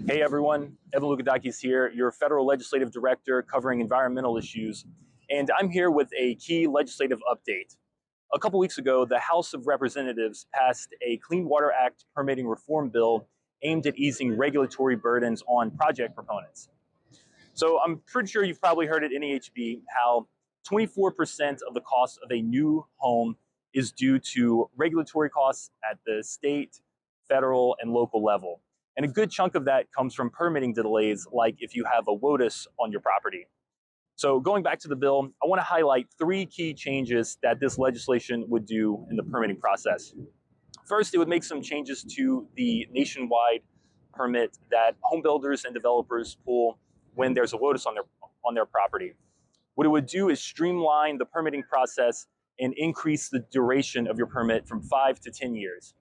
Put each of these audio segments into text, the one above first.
Hey everyone, Evan Loukadakis here, your federal legislative director covering environmental issues, and I'm here with a key legislative update. A couple weeks ago, the House of Representatives passed a Clean Water Act permitting reform bill aimed at easing regulatory burdens on project proponents. So I'm pretty sure you've probably heard at NAHB how 24% of the cost of a new home is due to regulatory costs at the state, federal, and local level. And a good chunk of that comes from permitting delays, like if you have a WOTUS on your property. So going back to the bill, I want to highlight three key changes that this legislation would do in the permitting process. First, it would make some changes to the nationwide permit that home builders and developers pull when there's a WOTUS on their property. What it would do is streamline the permitting process and increase the duration of your permit from 5 to 10 years.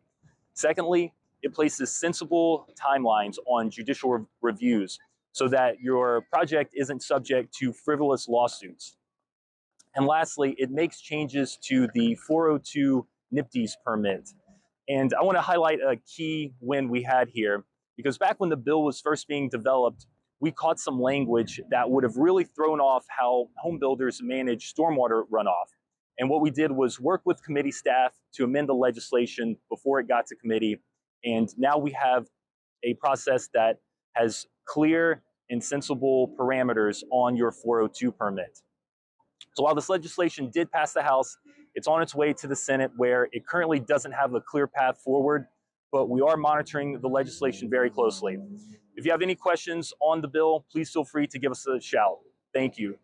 Secondly, it places sensible timelines on judicial reviews so that your project isn't subject to frivolous lawsuits. And lastly, it makes changes to the 402 NPDES permit. And I want to highlight a key win we had here, because back when the bill was first being developed, we caught some language that would have really thrown off how home builders manage stormwater runoff. And what we did was work with committee staff to amend the legislation before it got to committee. And now we have a process that has clear and sensible parameters on your 402 permit. So while this legislation did pass the House, it's on its way to the Senate, where it currently doesn't have a clear path forward, but we are monitoring the legislation very closely. If you have any questions on the bill, please feel free to give us a shout. Thank you.